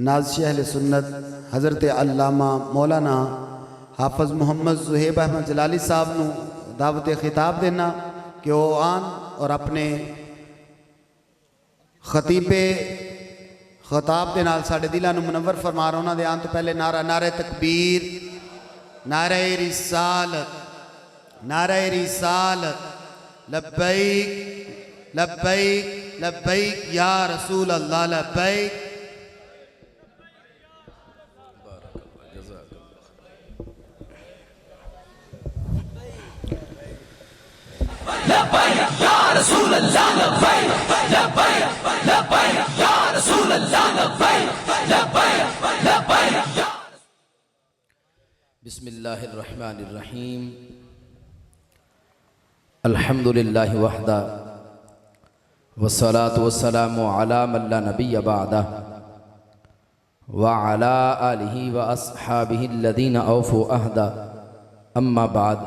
नाज़िश अहले सुन्नत हज़रत अल्लामा मौलाना हाफ़िज़ मोहम्मद ज़ुहैब अहमद जलाली साहब नू दावत खिताब देना कि वो आन और अपने खतीबे खिताब के नाल साडे दिलां नू मुनव्वर फरमा रहा। उन्होंने आन तो पहले नारा नारे तकबीर, नारे रिसालत, नारे रिसालत, लब्बैक लब्बैक लब्बैक या रसूल अल्लाह लब्बैक। बिस्मिल्लाहिर्रहमानिर्रहीम। अल्हम्दुलिल्लाहि वहदा वस्सलातु वस्सलामु अला मन ला नबिय्य बअदा व अला आलिहि व अस्हाबिहि अल्लज़ीना औफू अहदा। अम्मा बाद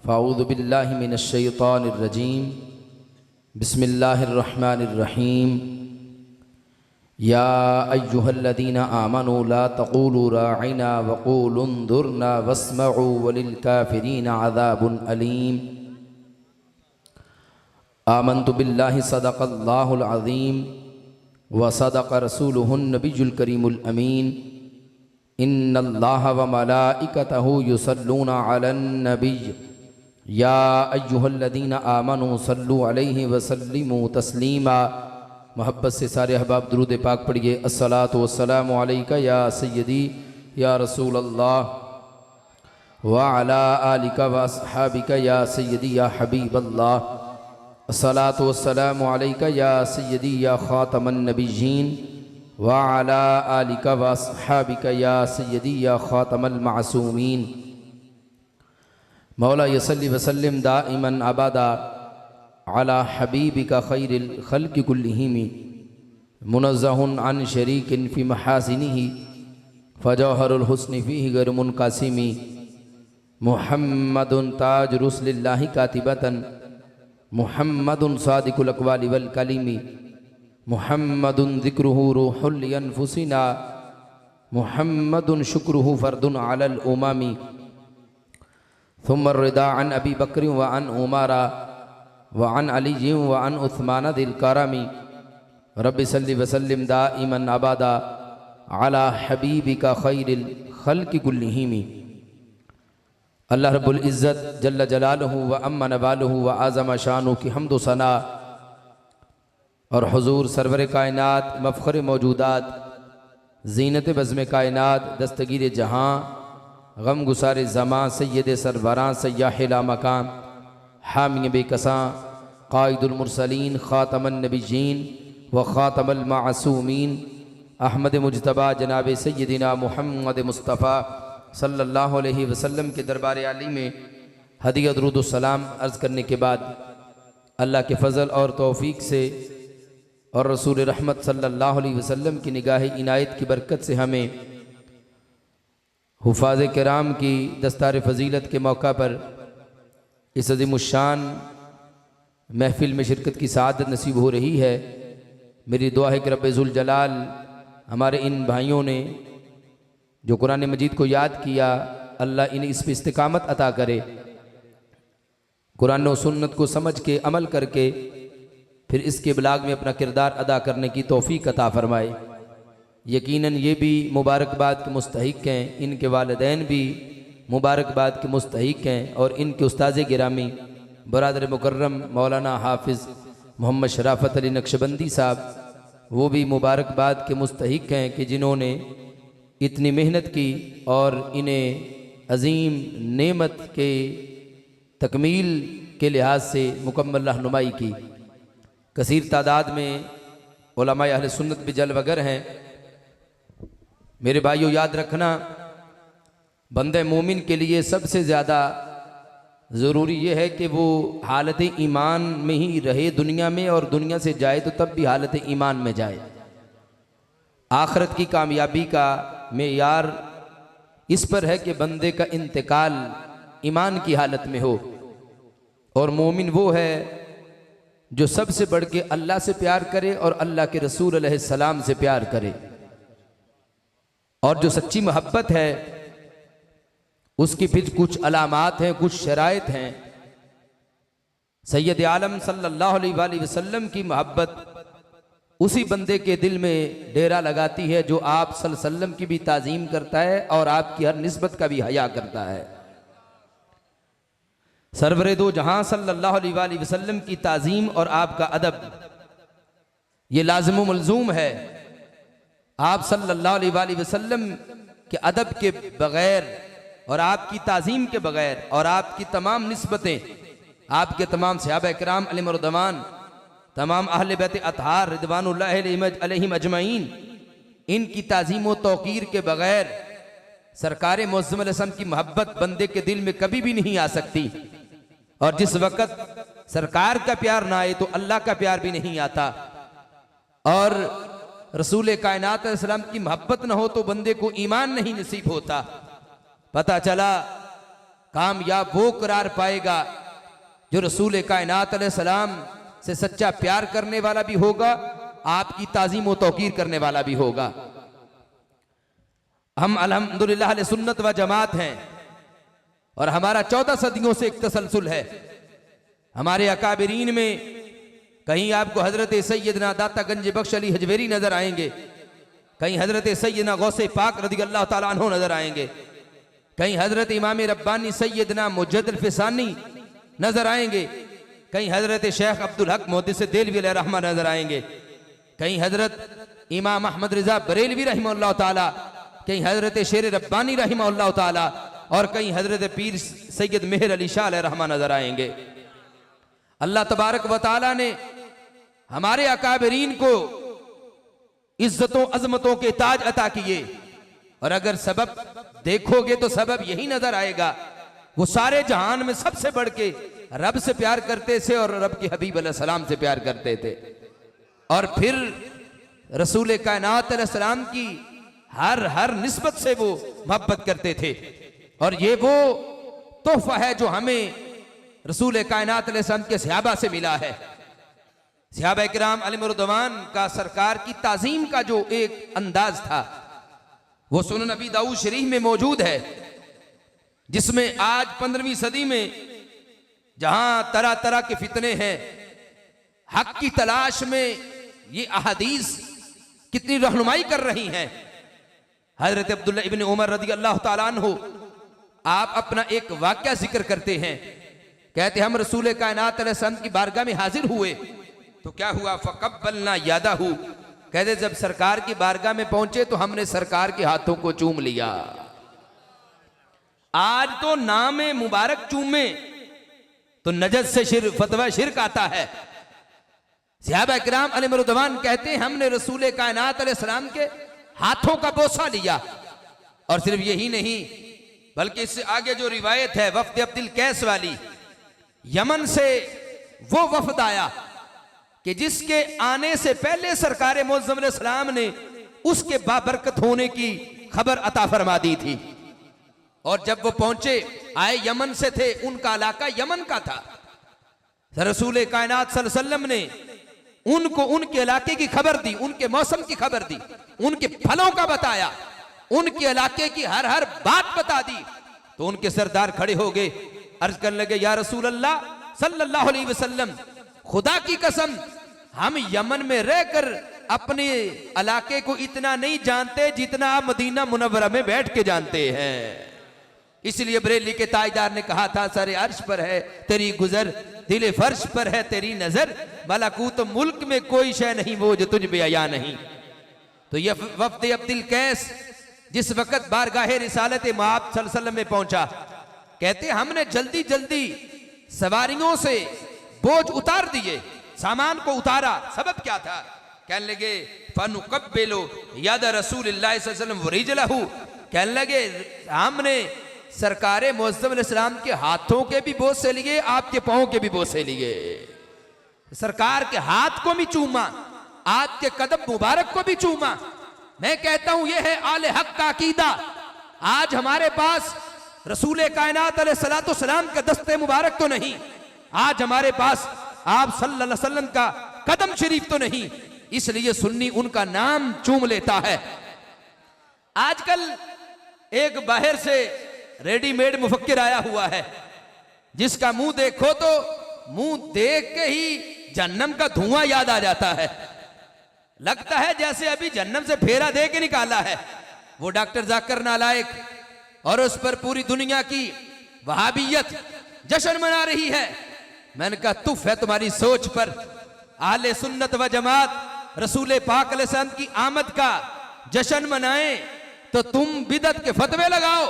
फ़अऊज़ु बिल्लाहि मिनश शैतानिर रजीम। बिस्मिल्लाहिर्रहमानिर्रहीम। या अय्युहल्लज़ीना आमनू ला तक़ूलू राइना वक़ूलू उन्ज़ुरना वस्मऊ वलिल काफ़िरीन अज़ाबुन अलीम। आमन्तु बिल्लाहि सदक़ल्लाहुल अज़ीम व सदक़ रसूलुहुन नबियुल करीमुल अमीन। इन्नल्लाहा व मलाइकतहु युसल्लूना अलन नबिय्य या अय्युहल्लज़ीना आमनू सल्लु अलैहि व सल्लिमू तस्लीमा। मोहब्बत से सारे अहबाब दुरूद पाक पढ़िए। अस्सलातु वस्सलामु अलैका या सय्यदी या रसूल अल्लाह व अला आलिका व अस्हाबिका या सय्यदी या हबीब अल्लाह। अस्सलातु वस्सलामु अलैका या सय्यदी या खातमन नबिय्यीन व अला आलिका व अस्हाबिका या सय्यदी या खातमल मासूमीन। मौला यसल्ली वसल्लिम दाइमन अबदा अला हबीबिका खैरिल खल्क़ि कुल्लिहिम मुनज़्ज़हुन अन शरीकिन फ़ी महासिनिही फ़जौहरुल हुस्नि फ़ीहि गैर मुनक़सिमी। मुहम्मदुन ताज रुसलिल्लाहि कातिबतन मुहम्मदुन सादिकुल अक़वालि वल कलिमी। मुहम्मदुन ज़िक्रुहु रूहुल लिअन्फुसिना मुहम्मदुन शुक्रुहु फ़र्दुन अलल उममी। थुम्मा रिदा अन अबी बकर व अन उमरा व अन अली व अन उस्मान दिल करमी। रब्बि सल्लि वसल्लिम दाइमन अबदा अला हबीबिका खैरिल खल्क़ि कुल्लिहिम। अल्लाह रब्बुल इज़्ज़त जल्ल जलालुहु व अम्मा नवालुहु व आज़म शानु की हम्द व सना और हुज़ूर सरवर कायनात मफ़ख़र मौजूदात ज़ीनत बज़्म कायनात दस्तगीर जहाँ गम गुसार ज़मां सय्यद सरवरां सय्याहिला मकाम हामी बेकसां क़ाइदुल मुरसलीन ख़ातमन नबिय्यीन व ख़ातमल मासूमीन अहमद मुज्तबा जनाब सय्यदिना मुहम्मद मुस्तफ़ा सल्लल्लाहु अलैहि वसल्लम के दरबार आली में हदिया दुरूद सलाम अर्ज़ करने के बाद अल्लाह के फ़ज़ल और तौफ़ीक़ से और रसूल रहमत सल्लल्लाहु अलैहि वसल्लम की निगाह इनायत की बरकत से हमें हुफ़ाज़ किराम की दस्तार फ़जीलत के मौका पर इस अज़ीमुश्शान महफ़िल में शिरकत की सआदत नसीब हो रही है। मेरी दुआ है कि रब्बे ज़ुल जलाल हमारे इन भाइयों ने जो कुरान मजीद को याद किया, अल्लाह इन्हें इस पर इस्तिकामत अता करे, कुरान और सुन्नत को समझ के अमल करके फिर इसके इब्लाग में अपना किरदार अदा करने की तौफ़ीक़ अता फ़रमाए। यकीनन ये भी मुबारकबाद के मुस्तहिक़ हैं, इनके वालिदैन भी मुबारकबाद के मुस्तहिक़ हैं और इनके उस्ताज़ गिरामी बरादर मुकर्रम मौलाना हाफ़िज़ मोहम्मद शराफ़त अली नक्शबंदी साहब वो भी मुबारकबाद के मुस्तहिक़ हैं कि जिन्होंने इतनी मेहनत की और इन्हें अज़ीम नेमत के तकमील के लिहाज से मुकम्मल रहनुमाई की। कसीर तादाद में उलमाए अहले सुन्नत भी जलवगर हैं। मेरे भाइयों, याद रखना, बंदे मोमिन के लिए सबसे ज़्यादा ज़रूरी ये है कि वो हालत ईमान में ही रहे दुनिया में, और दुनिया से जाए तो तब भी हालत ईमान में जाए। आखिरत की कामयाबी का मेयार इस पर है कि बंदे का इंतकाल ईमान की हालत में हो, और मोमिन वो है जो सबसे बढ़ के अल्लाह से प्यार करे और अल्लाह के रसूल अलैहिस्सलाम से प्यार करे। और जो सच्ची मोहब्बत है उसकी फिर कुछ अलामात हैं, कुछ शराइत हैं। सैयद आलम सल्लल्लाहु अलैहि वसल्लम की मोहब्बत उसी बंदे के दिल में डेरा लगाती है जो आप सल्लल्लाहु अलैहि वसल्लम की भी ताज़ीम करता है और आपकी हर निस्बत का भी हया करता है। सरवरे दो जहां सल्लल्लाहु अलैहि वसल्लम की ताज़ीम और आपका अदब ये लाज़िम व मलज़ूम है। आप सल्लल्लाहु अलैहि वसल्लम के अदब के बगैर और आपकी ताज़ीम के बगैर और आपकी तमाम निस्बतें, आपके तमाम सहाबा किराम अलैहिम रिदवान, तमाम अहले बैत अतहार रिदवानुल्लाह अलैहिम अजमईन, इनकी ताज़ीम व तौक़ीर के बगैर सरकार मुअज़्ज़म अलैहिस्सलाम की मोहब्बत बंदे के दिल में कभी भी नहीं आ सकती। और जिस वक़्त सरकार का प्यार ना आए तो अल्लाह का प्यार भी नहीं आता। और रसूल कायनात अलैहिस्सलाम की मोहब्बत ना हो तो बंदे को ईमान नहीं नसीब होता। पता चला कामयाब वो करार पाएगा जो रसूल कायनात अलैहिस्सलाम से सच्चा प्यार करने वाला भी होगा, आपकी ताज़ीम व तौक़ीर करने वाला भी होगा। हम अल्हम्दुलिल्लाह अहले सुन्नत व जमात हैं और हमारा 14 सदियों से एक तसलसल है। हमारे अकाबिरीन में कहीं आपको हजरत सैयदना दाता गंज बख्श अली हजवेरी नजर आएंगे, कहीं हजरत सैयदना गौसे पाक रज़ी अल्लाह ताला अन्हु नजर आएंगे, कहीं हजरत इमाम रब्बानी सैयदना मुजद्दिद फिसानी नजर आएंगे, कहीं हजरत शेख अब्दुल हक मुहद्दिस देलवी रहमा नजर आएंगे, कहीं हजरत इमाम अहमद रिजा बरेलवी रहमतुल्लाह ताला, कहीं हजरत शेर रब्बानी रहमतुल्लाह ताला और कहीं हजरत पीर सैयद मेहर अली शाह रहमा नजर आएंगे। अल्लाह तबारक व ताला ने हमारे अकाबरीन को इज्जतों अजमतों के ताज अता किए और अगर सबब देखोगे तो सबब यही नजर आएगा, वो सारे जहान में सबसे बढ़ के रब से प्यार करते थे और रब के हबीब अलैहिस्सलाम से प्यार करते थे। और फिर रसूल कायनात अलैहिस्सलाम की हर निस्बत से वो मोहब्बत करते थे। और ये वो तोहफा है जो हमें रसूल कायनात अलैहिस्सलाम के सहाबा से मिला है। सहाबा किराम अलैहिम रिदवान का सरकार की ताज़ीम का जो एक अंदाज था वो सुनन नबी दाऊद शरीफ में मौजूद है, जिसमें आज 15वीं सदी में जहां तरह तरह के फितने हैं, हक की तलाश में ये अहादीस कितनी रहनुमाई कर रही हैं। हजरत अब्दुल्ला इब्न उमर रज़ी अल्लाह ताला अन्हु आप अपना एक वाक़या जिक्र करते हैं, कहते हम रसूल कायनात अलैहिस्सलाम की बारगाह में हाजिर हुए तो क्या हुआ, फ़क़ब्बलना यादाहू, कहते जब सरकार की बारगाह में पहुंचे तो हमने सरकार के हाथों को चूम लिया। आज तो नाम मुबारक चूमे तो नजद से फतवा शिरक आता है। सहाबा किराम अलैहिम रिदवान कहते हैं हमने रसूल कायनात अलैहिस्सलाम के हाथों का बोसा लिया। और सिर्फ यही नहीं बल्कि इससे आगे जो रिवायत है वफ्द अब्दुल कैस वाली, यमन से वो वफ्द आया कि जिसके आने से पहले सरकार मुअज़्ज़म अलैहिस्सलाम ने उसके बाबरकत होने की खबर अता फरमा दी थी। और जब वो पहुंचे, आए यमन से थे, उनका इलाका यमन का था। रसूल कायनात सल्लल्लाहु अलैहि वसल्लम ने उनको उनके इलाके की खबर दी, उनके मौसम की खबर दी, उनके फलों का बताया, उनके इलाके की हर बात बता दी। तो उनके सरदार खड़े हो गए, अर्ज करने लगे या रसूल अल्लाह सल्लल्लाहु अलैहि वसल्लम, खुदा की कसम हम यमन में रहकर अपने इलाके को इतना नहीं जानते जितना आप मदीना मुनव्वरा में बैठ के जानते हैं। इसलिए बरेली के ताजदार ने कहा था सरे अर्श पर है तेरी गुजर, दिले फर्श पर है तेरी नजर, मलकूत मुल्क में कोई शय नहीं वो जो तुझ बेअया नहीं। तो ये वफ्द अब्दुल कैस जिस वक्त बारगाह रिसालत मआब सल्लल्लाहु अलैहि वसल्लम में पहुंचा, कहते हमने जल्दी जल्दी सवारियों से बोझ उतार दिए, सामान को उतारा। सबब क्या था? कहने लगे फनुकब्बिलु यद रसूलिल्लाह सल्लल्लाहु अलैहि वसल्लम वरिजलहु, कहने लगे हमने सरकार मुअज़्ज़म अलैहिस्सलाम के हाथों के भी बोझ से लिए, आपके पांव के भी बोझ से लिए। सरकार के हाथ को भी चूमा, आपके कदम मुबारक को भी चूमा। मैं कहता हूं यह है आले हक का अकीदा। आज हमारे पास रसूल कायनात अलैहिस्सलातु सलाम का दस्ते मुबारक तो नहीं, आज हमारे पास आप सल्लल्लाहु अलैहि वसल्लम का कदम शरीफ तो नहीं, इसलिए सुन्नी उनका नाम चूम लेता है। आजकल एक बाहर से रेडीमेड मुफक्किर आया हुआ है, जिसका मुंह देखो तो मुंह देख के ही जहन्नम का धुआं याद आ जाता है। लगता है जैसे अभी जहन्नम से फेरा दे के निकाला है। वो डॉक्टर जाकिर नालायक, और उस पर पूरी दुनिया की वहाबियत जश्न मना रही है। मैंने कहा तुफ है तुम्हारी सोच पर। आले सुन्नत व जमात रसूल पाक अलैहि सल्लम की आमद का जश्न मनाएं तो तुम बिदत के फतवे लगाओ।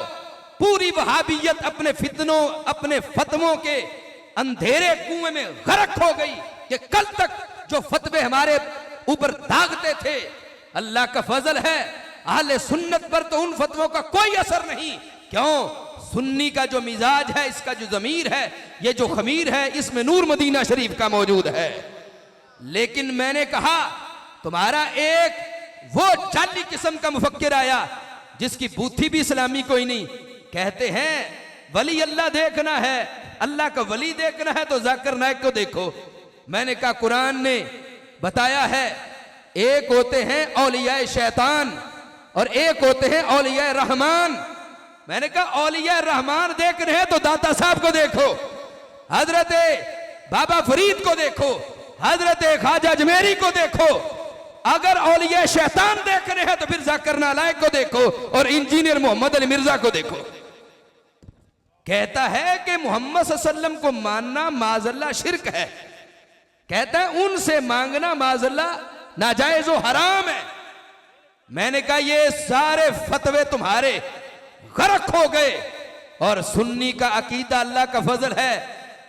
पूरी वहाबियत अपने फितनों, अपने फतवों के अंधेरे कुएं में गर्क हो गई कि कल तक जो फतवे हमारे ऊपर दागते थे, अल्लाह का फजल है अहले सुन्नत पर तो उन फतवों का कोई असर नहीं। क्यों? सुन्नी का जो मिजाज है, इसका जो जमीर है, ये जो खमीर है, इसमें नूर मदीना शरीफ का मौजूद है। लेकिन मैंने कहा तुम्हारा एक वो जाली किस्म का मुफक्किर आया जिसकी बूथी भी इस्लामी कोई नहीं। कहते हैं वली अल्लाह देखना है, अल्लाह का वली देखना है तो जाकिर नाइक को देखो। मैंने कहा कुरान ने बताया है एक होते हैं औलिया शैतान और एक होते हैं औलिया रहमान। मैंने कहा औलिया रहमान देख रहे हैं तो दाता साहब को देखो, हजरत बाबा फरीद को देखो, हजरत ख्वाजा अजमेरी को देखो। अगर औलिया शैतान देख रहे हैं तो फिर जाकिर नालायक को देखो और इंजीनियर मोहम्मद अली मिर्जा को देखो। कहता है कि मोहम्मद सल्लल्लाहु अलैहि वसल्लम को मानना माजल्ला शिर्क है। कहता है उनसे मांगना माजल्ला नाजायज और हराम है। मैंने कहा ये सारे फतवे तुम्हारे गर्क हो गए और सुन्नी का अकीदा अल्लाह का फजल है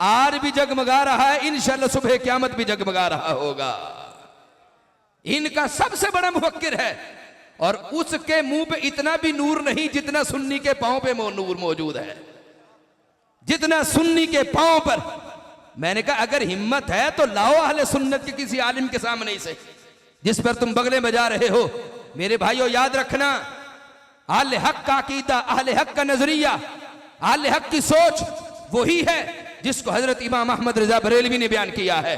आज भी जगमगा रहा है, इंशाअल्लाह सुबह क़यामत भी जगमगा रहा होगा। इनका सबसे बड़ा मुफक्किर है और उसके मुंह पे इतना भी नूर नहीं जितना सुन्नी के पांव पे नूर मौजूद है, जितना सुन्नी के पांव पर। मैंने कहा अगर हिम्मत है तो लाओ अहले सुन्नत के किसी आलिम के सामने से जिस पर तुम बगले बजा रहे हो। मेरे भाइयों याद रखना, अहले हक का अकीदा, अहले हक का नजरिया, अहले हक की सोच वही है जिसको हजरत इमाम अहमद रजा बरेलवी ने बयान किया है।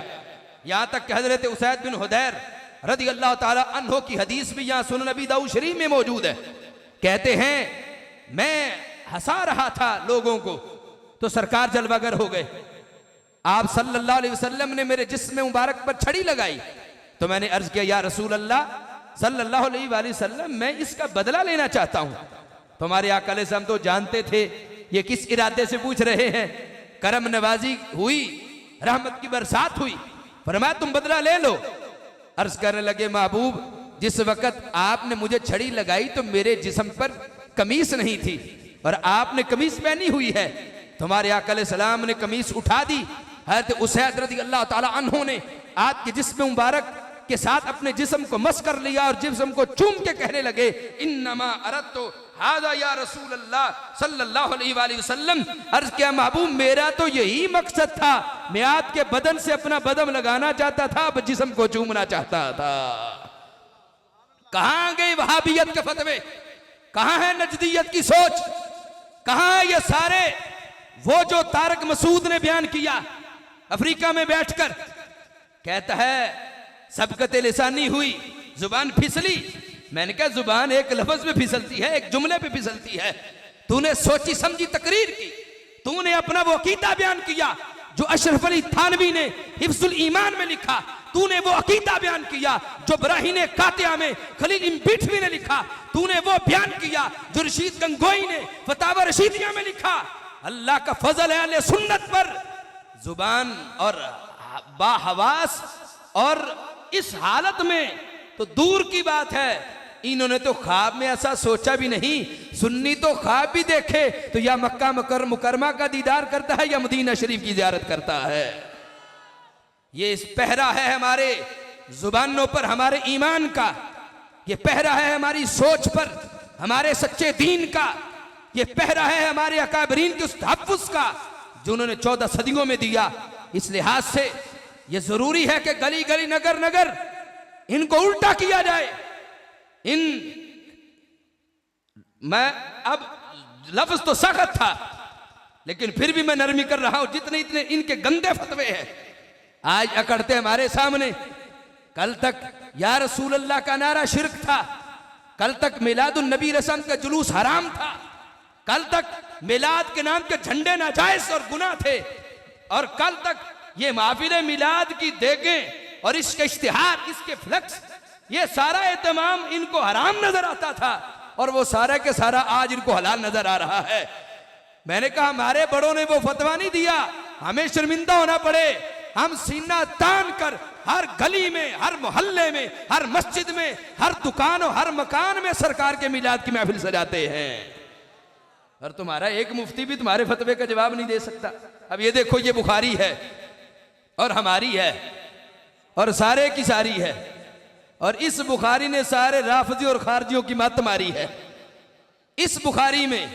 यहां तक कि हजरत उसैद बिन हुदैर रदी अल्लाह ताला अन्हो की हदीस भी यहां सुनन नबी दाऊद शरीफ में मौजूद है। कहते हैं मैं हंसा रहा था लोगों को तो सरकार जलवागर हो गए। आप सल्लल्लाहु अलैहि वसल्लम ने मेरे जिस्म मुबारक पर छड़ी लगाई तो मैंने अर्ज किया या रसूल अल्लाह सल्लल्लाहु अलैहि वसल्लम मैं इसका बदला लेना चाहता हूं। तो हमारे आका अलैहि सल्लम तो जानते थे ये किस इरादे से पूछ रहे हैं। करम नवाजी हुई, रहमत की बरसात हुई, फरमाया तुम बदला ले लो। अर्ज करने लगे महबूब जिस वक्त आपने मुझे छड़ी लगाई तो मेरे जिस्म पर कमीज नहीं थी और आपने कमीज पहनी हुई है। तुम्हारे आका अलैहि सलाम ने कमीज उठा दी। हज़रत उसैद रज़ी अल्लाह ताला अन्हु ने आपके जिस्म मुबारक के साथ अपने जिस्म को मस कर लिया और जिस्म को चूम के कहने लगे इन्नमा अरदतु हादा या रसूल अल्लाह सल्लल्लाहु अलैहि वसल्लम। अर्ज किया महबूब मेरा तो यही मकसद था, मैं आपके बदन से अपना बदन लगाना चाहता था, अब जिस्म को चूमना चाहता था। कहां गए वहाबियत के फतवे, कहां है नजदियत की सोच, कहां है ये सारे वो जो तारक मसूद ने बयान किया अफ्रीका में बैठकर। कहता है सबकत लिसानी हुई, जुबान फिसली। मैंने कहा जुबान एक लफ्ज में फिसलती है, एक जुमले पे फिसलती है। तूने सोची समझी तकरीर की, तूने अपना वो अकीदा बयान किया जो अशरफ अली थानवी ने हिफ्जुल ईमान में लिखा। तूने वो अकीदा बयान किया जो बराहीन कातिया में खलील इम्बिठवी ने लिखा। तूने वो बयान किया जो रशीद गंगोई ने फतावा रशीदिया में लिखा। अल्लाह का फजल है अहले सुन्नत पर जुबान और बाहवास, और इस हालत में तो दूर की बात है इन्होंने तो ख्वाब में ऐसा सोचा भी नहीं। सुन्नी तो ख्वाब भी देखे तो या मक्का मुकरमा का दीदार करता है या मदीना शरीफ की ज़ियारत करता है। ये इस पहरा है हमारे जुबानों पर हमारे ईमान का, ये पहरा है हमारी सोच पर हमारे सच्चे दीन का, ये पहरा है हमारे अकाबरीन के उस तहफ्फुज़ का जो उन्होंने 14 सदियों में दिया। इस लिहाज से ये जरूरी है कि गली गली नगर नगर इनको उल्टा किया जाए। मैं अब लफ्ज तो सख्त था लेकिन फिर भी मैं नरमी कर रहा हूं। जितने इतने इनके गंदे फतवे हैं आज अकड़ते हमारे सामने। कल तक या रसूल अल्लाह का नारा शिर्क था, कल तक मिलादुन नबी रस्म का जुलूस हराम था, कल तक मिलाद के नाम के झंडे नाजायज और गुनाह थे, और कल तक ये महफिल मिलाद की देखें और इसके इश्तिहार, इसके फ्लेक्स, ये सारा एहतमाम इनको हराम नजर आता था, और वो सारा के सारा आज इनको हलाल नजर आ रहा है। मैंने कहा हमारे बड़ों ने वो फतवा नहीं दिया, हमें शर्मिंदा होना पड़े, हम सीना तान कर हर गली में, हर मोहल्ले में, हर मस्जिद में, हर दुकान और हर मकान में सरकार के मिलाद की महफिल सजाते हैं, और तुम्हारा एक मुफ्ती भी तुम्हारे फतवे का जवाब नहीं दे सकता। अब ये देखो, ये बुखारी है और हमारी है और सारे की सारी है, और इस बुखारी ने सारे राफजी और खारजियों की मत मारी है। इस बुखारी में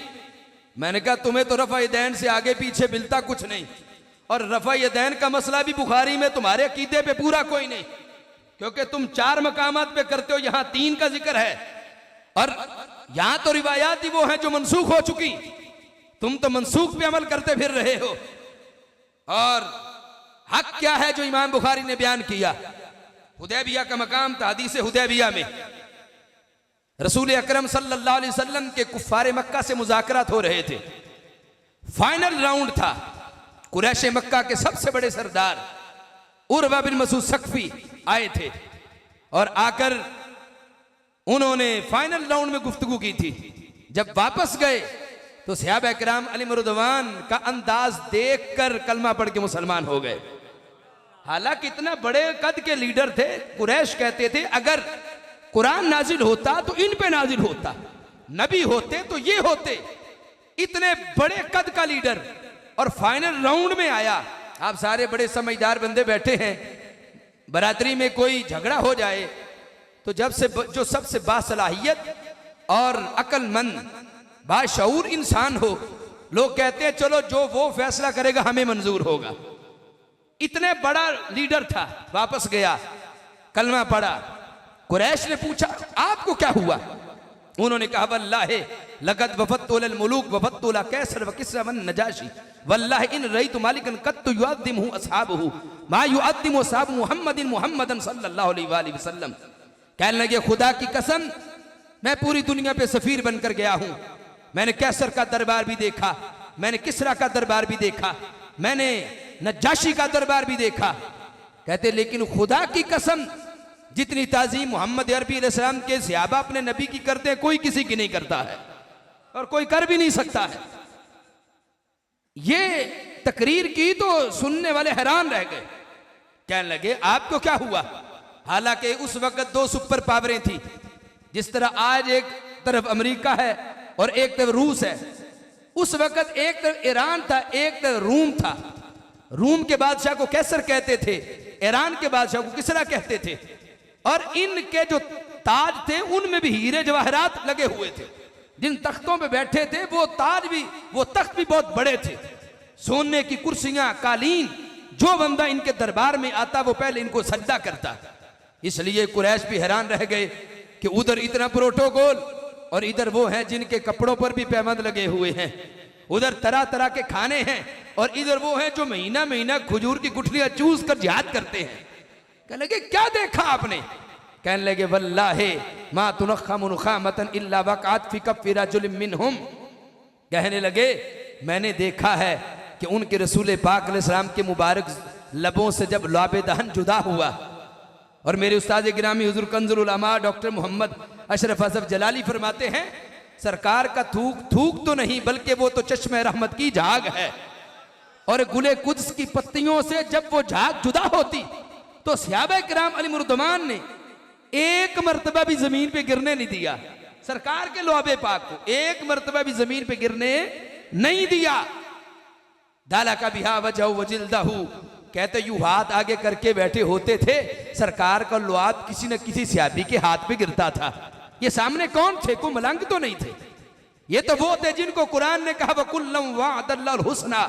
मैंने कहा तुम्हें तो रफ़ा यदैन से आगे पीछे मिलता कुछ नहीं, और रफ़ा यदैन का मसला भी बुखारी में तुम्हारे अकीदे पे पूरा कोई नहीं, क्योंकि तुम 4 मकामात पे करते हो, यहां 3 का जिक्र है, और यहां तो रिवायात ही वो हैं जो मनसूख हो चुकी, तुम तो मनसूख पे अमल करते फिर रहे हो। और हक क्या है जो इमाम बुखारी ने बयान किया? हुदैबिया का मकाम था, हदीस हुदैबिया में रसूल अकरम सल्लल्लाहु अलैहि वसल्लम के कुफ्फारे मक्का से मुज़ाकरात हो रहे थे, फाइनल राउंड था, कुरैश मक्का के सबसे बड़े सरदार उर्वा बिन मसूद सकफी आए थे, और आकर उन्होंने फाइनल राउंड में गुफ्तगू की थी। जब वापस गए तो सहाबा किराम अलैहिम रिदवान का अंदाज देखकर कलमा पढ़ के मुसलमान हो गए। हालांकि इतना बड़े कद के लीडर थे, कुरैश कहते थे अगर कुरान नाजिल होता तो इन पे नाजिल होता, नबी होते तो ये होते। इतने बड़े कद का लीडर और फाइनल राउंड में आया। आप सारे बड़े समझदार बंदे बैठे हैं, बरादरी में कोई झगड़ा हो जाए तो जो सबसे बासलाहियत और अक्लमंद बाशऊर इंसान हो, लोग कहते हैं चलो जो वो फैसला करेगा हमें मंजूर होगा। इतने बड़ा लीडर था, वापस गया, कलमा पढ़ा। कुरैश ने पूछा आपको क्या हुआ? उन्होंने कहा वल्लाहि लक़द वफ़द्तुल मुलूक वफ़द्तुल कैसर व किस्रा वन नजाशी वल्लाहि इन रईतु मालिकन क़द युअद्दिमुहु अस्हाबुहु मा युअद्दिमु अस्हाबु मुहम्मदन सल्लल्लाहु अलैहि वसल्लम। कहने लगे खुदा की कसम, मैं पूरी दुनिया पे सफीर बनकर गया हूं, मैंने कैसर का दरबार भी देखा, मैंने किस्रा का दरबार भी देखा, मैंने नजाशी का दरबार भी देखा। कहते लेकिन खुदा की कसम जितनी ताजीम मोहम्मद अरबी अलैहिस्सलाम के सहाबा अपने नबी की करते हैं कोई किसी की नहीं करता है, और कोई कर भी नहीं सकता है। ये तकरीर की तो सुनने वाले हैरान रह गए। कहने लगे आपको क्या हुआ? हालांकि उस वक्त 2 सुपर पावरें थी, जिस तरह आज एक तरफ अमेरिका है और एक तरफ रूस है। उस वक्त एक तरफ ईरान था, एक तरफ रूम था। रूम के बादशाह को कैसर कहते थे, ईरान के बादशाह को किसरा कहते थे, और इनके जो ताज थे उनमें भी हीरे जवाहरात लगे हुए थे। जिन तख्तों पे बैठे थे वो ताज भी, वो तख्त भी बहुत बड़े थे, सोने की कुर्सियां, कालीन। जो बंदा इनके दरबार में आता वो पहले इनको सजदा करता। इसलिए कुरैश भी हैरान रह गए कि उधर इतना प्रोटोकॉल और इधर वो हैं जिनके कपड़ों पर भी पैबंद लगे हुए हैं, उधर तरह तरह के खाने हैं, और इधर वो हैं जो महीना महीना खजूर की गुठलियां चूस कर जिहाद करते हैं। कहने लगे क्या देखा आपने? कहने लगे वल्लाहि मा तुनखमु नुखामतन इल्ला वक़अत फी कफ़्फि रजुलिन मिनहुम। कहने लगे मैंने देखा है कि उनके रसूल पाक अलैहिस्सलाम के मुबारक लबों से जब लौबे दहन जुदा हुआ, और मेरे उस्ताद गिरामी हुजूर कंजुल उलमा डॉक्टर मोहम्मद अशरफ असफ जलाली फरमाते हैं सरकार का थूक तो नहीं बल्कि वो तो चश्मे रहमत की झाग है, और गुले कुद्स की पत्तियों से जब वो झाग जुदा होती तो सहाबा किराम अलैहिम रुदवान ने एक मर्तबा भी जमीन पे गिरने नहीं दिया। सरकार के लौबे पाक को एक मर्तबा भी जमीन पे गिरने नहीं दिया। दाला का बिहा वजह वजिल्दहू, कहते यूं हाथ आगे करके बैठे होते थे, सरकार का लुआब किसी न किसी सहाबी के हाथ पे गिरता था। ये सामने कौन थे? को मलंग तो नहीं थे, ये तो वो थे जिनको कुरान ने कहा वकुल्लम वअदल्लाहुल हुस्ना,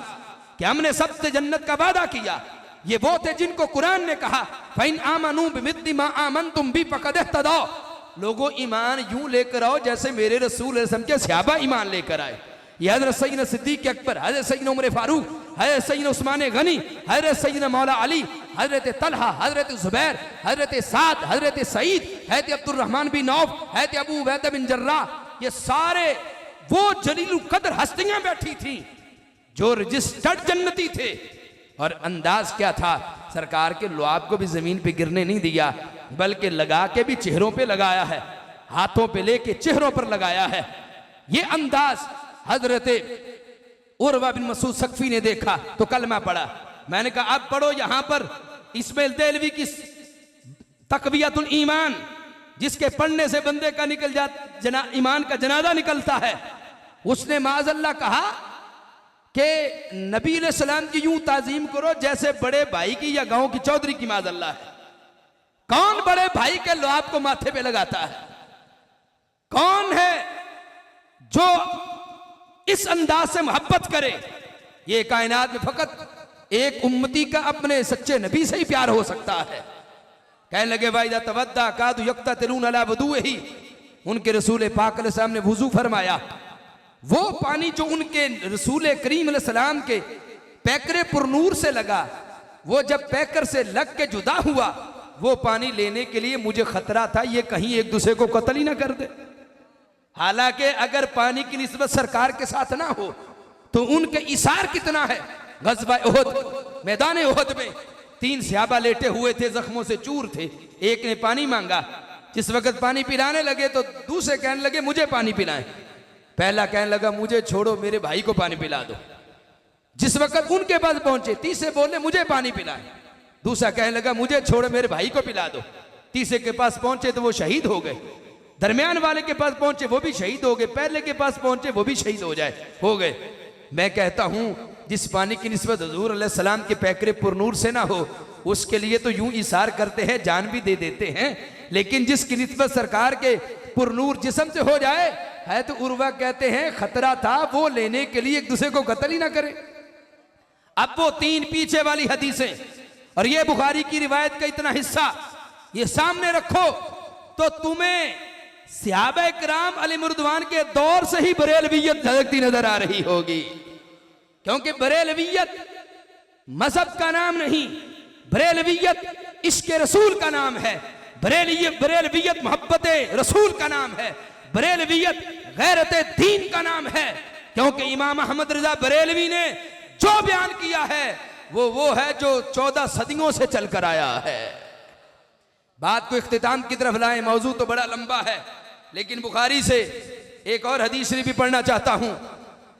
कि हमने सबसे जन्नत का वादा किया। ये वो थे जिनको कुरान ने कहा फइन आमनू बिमिस्लि मा आमनतुम बि फक़द इह्तदौ, लोगों ईमान यूं लेकर आओ जैसे मेरे रसूल सल्लल्लाहु अलैहि वसल्लम के सहाबा ईमान लेकर आए। ये हज़रत सैयदना सिद्दीक़ अकबर, हज़रत सैयदना उमर फारूक, हज़रत सैयदना उस्मान गनी, हज़रत सैयदना मौला अली, हजरत तलहा, हजरत जुबैर, हजरत साद, हजरत सईद, हजरत अब्दुर्रहमान बिन औफ, हजरत अबू उबैदा बिन जर्रा, ये सारे वो जलीलुल कद्र हस्तियां बैठी थी जो रजिस्टर्ड जन्नती थे। और अंदाज क्या था, सरकार के लुआब को भी जमीन पे गिरने नहीं दिया, बल्कि लगा के भी चेहरों पे लगाया है, हाथों पे लेके चेहरों पर लगाया है। ये अंदाज हजरत उर्वा बिन मसूद सकफी ने देखा तो कलमा पढ़ा। मैंने कहा अब पढ़ो यहां पर इस्माइल देलवी की तकवियतुल ईमान, जिसके पढ़ने से बंदे का निकल जाता ईमान का जनाजा निकलता है। उसने माज़अल्लाह कहा कि नबी अलैहि सलाम की यूं ताजीम करो जैसे बड़े भाई की या गांव की चौधरी की माज़अल्लाह है। कौन बड़े भाई के लुआब को माथे पे लगाता है? कौन है जो इस अंदाज से मोहब्बत करे? ये कायनात में फकत एक उम्मती का अपने सच्चे नबी से ही प्यार हो सकता है। कहने लगे वाइदा तवद्दा कादु यक्ता तिरून अला वदू ही, उनके रसूल पाक अलैहि सलाम ने वुजू फरमाया। वो पानी जो उनके रसूल करीम अलैहि सलाम के पैकरे पुरनूर से लगा, वो जब पैकर से लग के जुदा हुआ, वो पानी लेने के लिए मुझे खतरा था ये कहीं एक दूसरे को कत्ल ही ना कर दे। हालांकि अगर पानी की निस्बत सरकार के साथ ना हो तो उनके इसार कितना है। गज़वा उहद, मैदान उहद में 3 सहाबा लेटे हुए थे, जख्मों से चूर थे। एक ने पानी मांगा, जिस वक्त पानी पिलाने लगे तो दूसरे कहने लगे मुझे पानी पिलाएं। पहला कहने लगा मुझे छोड़ो, मेरे भाई को पानी पिला दो। जिस वक्त उनके पास पहुंचे तीसरे बोले मुझे पानी पिलाएं। दूसरा कहने लगा मुझे छोड़ो, मेरे भाई को पिला दो। तीसरे के पास पहुंचे तो वो शहीद हो गए। दरमियान वाले के पास पहुंचे वो भी शहीद हो गए। पहले के पास पहुंचे वो भी शहीद हो गए। मैं कहता हूं जिस पानी की निस्बत हुजूर अलैहि सलाम के पैकरे पुरनूर से ना हो, उसके लिए तो यूं इशार करते हैं, जान भी दे देते हैं। लेकिन जिसकी निस्बत सरकार के पुरनूर जिस्म से हो जाए है तो उर्वा कहते हैं खतरा था वो लेने के लिए एक दूसरे को कत्ल ही ना करे। अब वो 3 पीछे वाली हदीसें और ये बुखारी की रिवायत का इतना हिस्सा ये सामने रखो तो तुम्हें सहाबा किराम अलैहिर्रिज़वान के दौर से ही बरेलवियत झलकती नजर आ रही होगी। क्योंकि बरेलवियत मजहब का नाम नहीं, बरेलवियत इश्क रसूल का नाम है। बरेलवियत मोहब्बत रसूल का नाम है। बरेलवियत गैरत दीन का नाम है। क्योंकि इमाम अहमद रजा बरेलवी ने जो बयान किया है वो है जो 14 सदियों से चलकर आया है। बात को इख्तिताम की तरफ लाएं, मौजू तो बड़ा लंबा है, लेकिन बुखारी से एक और हदीस शरीफ भी पढ़ना चाहता हूं।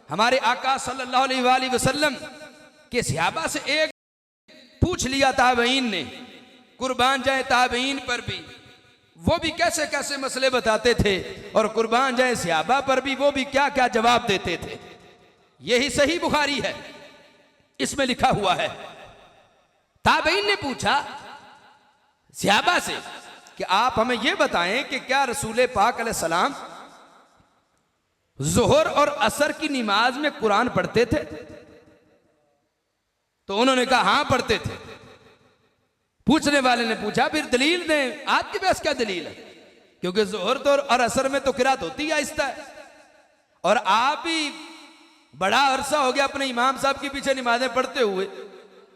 हमारे आका सल्लल्लाहु अलैहि वसल्लम के सहाबा से एक पूछ लिया ताबईन ने, कुर्बान जाए ताबईन पर भी वो भी कैसे कैसे मसले बताते थे, और कुर्बान जाए सहाबा पर भी वो भी क्या क्या जवाब देते थे। यही सही बुखारी है, इसमें लिखा हुआ है। ताबईन ने पूछा सहाबा से कि आप हमें यह बताएं कि क्या रसूल पाक अलैहिस्सलाम जोहर और असर की नमाज में कुरान पढ़ते थे? तो उन्होंने कहा हां पढ़ते थे। पूछने वाले ने पूछा फिर दलील दें, आपके पास क्या दलील है? क्योंकि जोहर तो और असर में तो किरात होती है आहिस्ता है, और आप भी बड़ा अरसा हो गया अपने इमाम साहब के पीछे नमाजें पढ़ते हुए,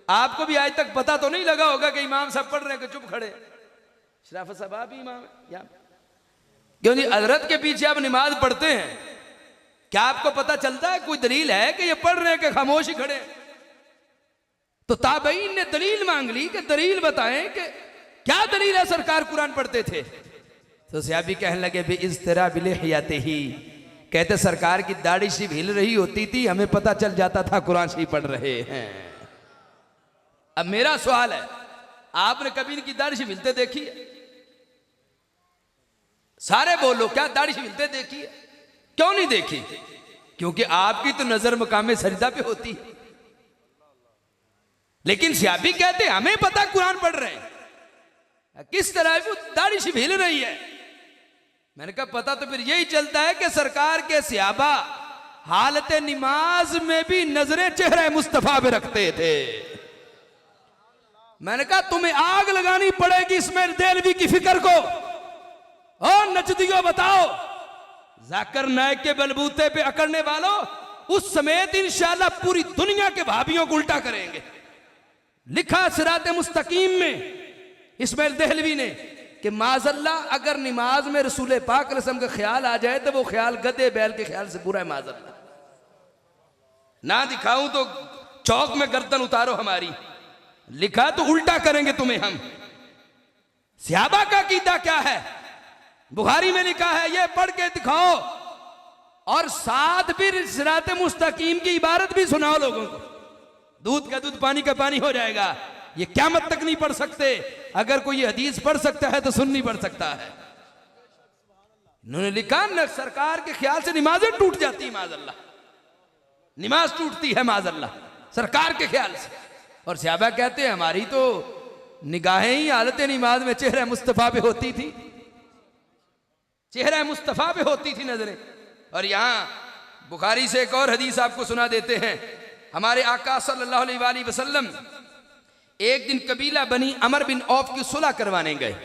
आपको भी आज तक पता तो नहीं लगा होगा कि इमाम साहब पढ़ रहे हैं कि चुप खड़े। शराफत साहब आप ही इमाम है, क्यों जी हजरत के पीछे आप नमाज पढ़ते हैं, क्या आपको पता चलता है कोई दलील है कि ये पढ़ रहे हैं कि खामोश ही खड़े? तो ताबईन ने दलील मांग ली कि दलील बताएं कि क्या दलील है सरकार कुरान पढ़ते थे। तो सहाबी कहने लगे बे इस तरह बिलहियाते ही, कहते सरकार की दाढ़ी शरीफ हिल रही होती थी, हमें पता चल जाता था कुरान शरीफ पढ़ रहे हैं। अब मेरा सवाल है, आपने कभी इनकी दाढ़ी शरीफ हिलते देखी है? सारे बोलो क्या दाढ़ी शरीफ हिलते देखी है? क्यों नहीं देखी? क्योंकि आपकी तो नजर मकामे सजदा पे होती है। लेकिन सहाबी कहते हमें पता कुरान पढ़ रहे हैं, किस तरह वो दाढ़ी शरीफ हिल रही है। मैंने कहा पता तो फिर यही चलता है कि सरकार के सहाबा हालत नमाज में भी नजरें चेहरे मुस्तफा पे रखते थे। मैंने कहा तुम्हें आग लगानी पड़ेगी इस्माइल देलवी की फिक्र को। और नजदियों बताओ, जाकिर नायक के बलबूते पे अकड़ने वालों, उस समेत इंशाल्लाह पूरी दुनिया के भाभियों को उल्टा करेंगे। लिखा सिराते मुस्तकीम में इस्माइल देहलवी ने कि माजल्ला अगर नमाज में रसूल पाक रसम का ख्याल आ जाए तो वो ख्याल गधे बैल के ख्याल से पूरा है। माजल्ला ना दिखाऊं तो चौक में गर्दन उतारो हमारी, लिखा तो उल्टा करेंगे तुम्हें हम। सहाबा का कीदा क्या है? बुखारी में लिखा है ये पढ़ के दिखाओ और साथ फिर सिराते मुस्तकीम की इबारत भी सुनाओ लोगों को। दूध का दूध पानी का पानी हो जाएगा। ये क़यामत तक नहीं पढ़ सकते। अगर कोई ये हदीस पढ़ सकता है तो सुन नहीं पढ़ सकता है। उन्होंने लिखा न सरकार के ख्याल से नमाजें टूट जाती है। माज़अल्लाह नमाज टूटती है माज़अल्लाह सरकार के ख्याल से। और सहाबा कहते हैं हमारी तो निगाहें ही हालत नमाज में चेहरा मुस्तफ़ा पे होती थी, चेहरा मुस्तफ़ा पे होती थी नजरें। और यहां बुखारी से एक और हदीस आपको सुना देते हैं। हमारे आका सल्लल्लाहु अलैहि वसल्लम एक दिन कबीला बनी अमर बिन औफ की सुलह करवाने गए।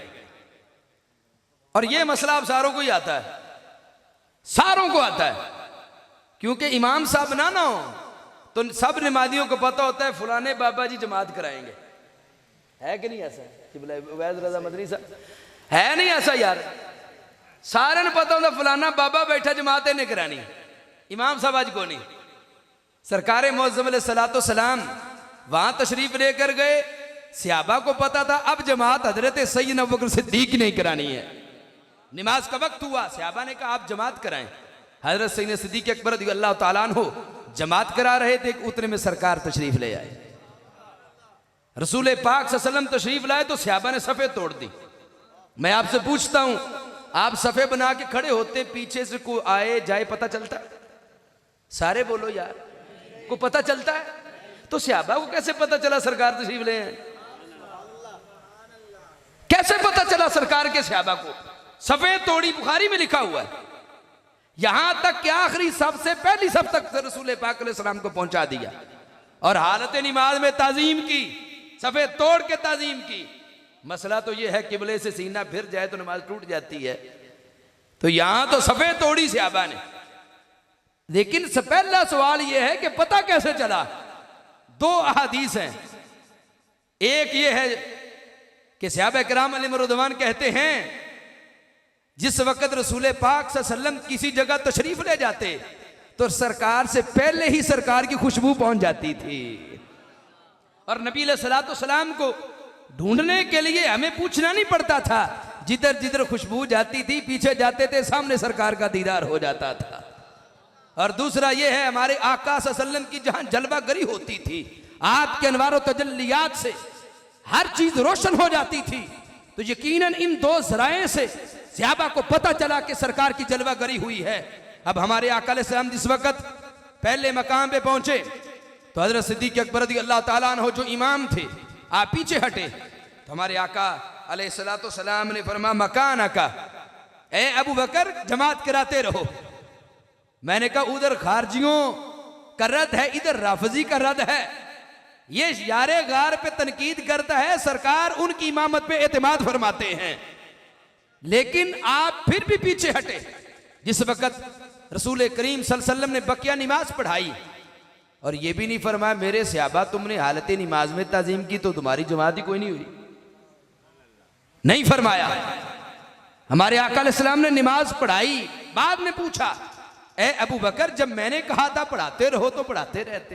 और यह मसला अब सारों को ही आता है, सारों को आता है, क्योंकि इमाम साहब ना हो तो सब नमाजियों को पता होता है फलाने बाबा जी जमात कराएंगे। है कि नहीं ऐसा? वैद रजा मदनी साहब है नहीं ऐसा यार? सारे ने पता होता फलाना बाबा बैठा जमात ने करानी, इमाम साहब आज को नहीं। सरकार मुअज़्ज़म अलैहिस्सलातो सलाम वहां तशरीफ लेकर गए। सहाबा को पता था अब जमात हजरत सैयदना अबू बकर सिद्दीक नहीं करानी है। नमाज का वक्त हुआ, सहाबा ने कहा आप जमात कराएं। हजरत सैयदना सिद्दीक अकबर रज़ियल्लाहु ताला अन्हु जमात करा रहे थे। उतने में सरकार तशरीफ ले आए। रसूल पाक सल्लल्लाहु अलैहि वसल्लम तशरीफ लाए तो सहाबा ने सफ़े तोड़ दी। मैं आपसे पूछता हूं, आप सफ़े बना के खड़े होते, पीछे से कोई आए जाए पता चलता? सारे बोलो यार, को पता चलता है? तो सहाबा को कैसे पता चला सरकार तशरीफ ले आए? कैसे पता चला सरकार के? सहाबा को सफ़े तोड़ी, बुखारी में लिखा हुआ है। यहां तक कि आखिरी सबसे पहली सब तक रसूल पाक अलैहिस्सलाम को पहुंचा दिया और हालत नमाज में ताजीम की, सफ़े तोड़ के ताजीम की। मसला तो यह है किबले से सीना फिर जाए तो नमाज टूट जाती है। तो यहां तो सफ़े तोड़ी सहाबा ने। लेकिन पहला सवाल यह है कि पता कैसे चला? दो अहादीस हैं। एक ये है कि सहाबा किराम अलैहिम रिज़वान कहते हैं जिस वक्त रसूल पाक सल्लल्लाहु अलैहि वसल्लम किसी जगह तशरीफ ले जाते तो सरकार से पहले ही सरकार की खुशबू पहुंच जाती थी। और नबी अलैहिस्सलातु वस्सलाम को ढूंढने के लिए हमें पूछना नहीं पड़ता था। जिधर जिधर खुशबू जाती थी पीछे जाते थे, सामने सरकार का दीदार हो जाता था। और दूसरा यह है हमारे आका सल्लल्लाहु अलैहि वसल्लम की जहां जलवागरी होती थी, आपके अनवार और तजल्लियात से हर चीज रोशन हो जाती थी। तो यकीनन इन दो ज़राए से सहाबा को पता चला कि सरकार की जलवागरी हुई है। अब हमारे आका अलैहिस्सलाम जिस वक्त पहले मकाम पे पहुंचे तो हजरत सिद्दीक अकबर रज़ियल्लाहु ताला अन्हु जो इमाम थे आप पीछे हटे। तो हमारे आका अलैहिस्सलातु सलाम ने फरमाया मकान आका, ए अबू बकर जमात कराते रहो। मैंने कहा उधर खारजियों का रद्द है, इधर राफजी का रद्द है। ये यारे गार पे तनकीद करता है, सरकार उनकी इमामत पे एतमाद फरमाते हैं। लेकिन आप फिर भी पीछे हटे। जिस वक्त रसूल करीम सल्लल्लाहु अलैहि वसल्लम ने बकिया नमाज पढ़ाई और ये भी नहीं फरमाया मेरे सहाबा तुमने हालत नमाज में ताजीम की तो तुम्हारी जमात ही कोई नहीं हुई, नहीं फरमाया। हमारे आका अलैहिस्सलाम ने नमाज पढ़ाई, बाद में पूछा ए अबू बकर जब मैंने कहा था पढ़ाते रहो तो पढ़ाते रहते।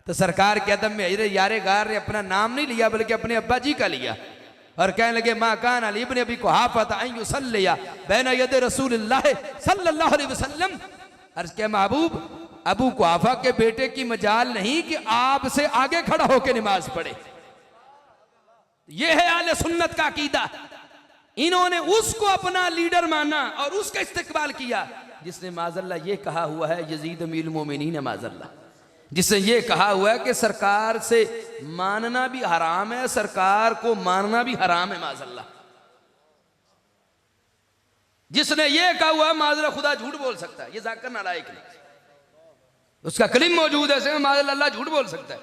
तो सरकार के अदब में यारे गार ने अपना नाम नहीं लिया बल्कि अपने अब्बा जी का लिया और कहने लगे माँ कान अली इब्न अबी कुहाफा अन युसल्लिया बैन यदे रसूलिल्लाह सल्लल्लाहु अलैहि वसल्लम। अर्ज़ किया महबूब अबू कुहाफा के बेटे की मजाल नहीं कि आपसे आगे खड़ा होकर नमाज पढ़े। यह है आले सुन्नत का अकीदा। इन्होंने उसको अपना लीडर माना और उसका इस्तेकबाल किया जिसने माज़अल्लाह ये कहा हुआ है यजीद अमीरुल मोमिनीन माज़अल्लाह, जिसने ये कहा हुआ है कि सरकार से मानना भी हराम है, सरकार को मानना भी हराम है माज़अल्लाह। जिसने ये कहा हुआ है माज़अल्लाह खुदा झूठ बोल सकता है, ये जाकर नालायक नहीं, उसका कलीम मौजूद है माज़अल्लाह झूठ बोल सकता है।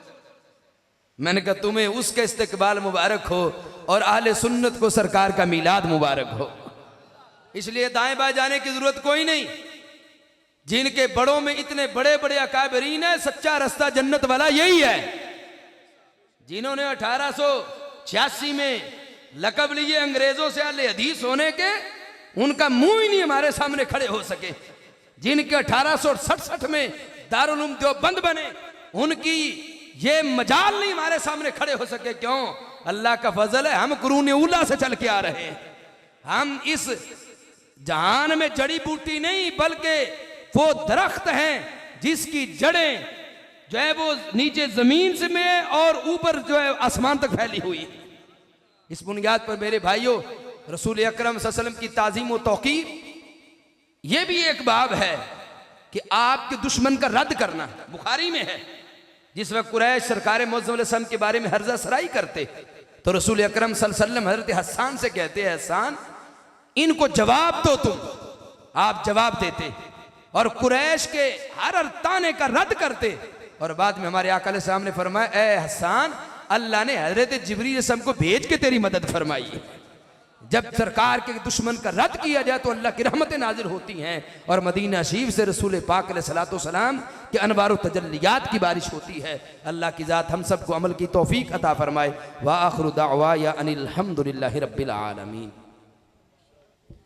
मैंने कहा तुम्हें उसका इस्तेकबाल मुबारक हो और आहले सुन्नत को सरकार का मीलाद मुबारक हो। इसलिए दाएं बाएं जाने की जरूरत कोई नहीं। जिनके बड़ों में इतने बड़े बड़े अकाबरीन है, सच्चा रास्ता जन्नत वाला यही है। जिन्होंने 1886 में लकब लिए अंग्रेजों से अहले हदीस होने के, उनका मुंह ही नहीं हमारे सामने खड़े हो सके। जिनके 1867 में दारुल उलूम देवबंद बने, उनकी ये मजाल नहीं हमारे सामने खड़े हो सके। क्यों? अल्लाह का फजल है, हम कुरून उला से चल के आ रहे हैं। हम इस जहान में जड़ी बूटी नहीं, बल्कि वो दरख्त हैं जिसकी जड़ें जो है वो नीचे जमीन से में और ऊपर जो है आसमान तक फैली हुई। इस बुनियाद पर मेरे भाइयों, रसूल अकरम सल्लल्लाहु अलैहि वसल्लम की ताज़ीम व तौक़ीर, ये भी एक बाब है कि आपके दुश्मन का रद्द करना। बुखारी में है, जिस वक्त कुरैश सरकार मुअज़्ज़म अलैहि सल्लम के बारे में हर्जा सराई करते, तो रसूल अकरम सल्लल्लाहु अलैहि वसल्लम हज़रत हस्सान से कहते हैं, हस्सान इनको जवाब दो तुम। आप जवाब देते और कुरैश के हर ताने का रद्द करते। और बाद में हमारे आका अलैहि सलाम ने फरमाया, ए हस्सान, अल्लाह ने हज़रत जिब्रील अलैहि सलाम को भेज के तेरी मदद फरमाई। जब सरकार के दुश्मन का रद्द किया जाए तो अल्लाह की रहमतें नाजिल होती हैं और मदीना शरीफ से रसूल पाक अलैहिस्सलातु वस्सलाम के अनवार व तजल्लियात की बारिश होती है। अल्लाह की ज़ात हम सबको अमल की तौफीक अता फरमाए। व आखिरु दाअवाया अनिल हम्दुलिल्लाहि रब्बिल आलमीन।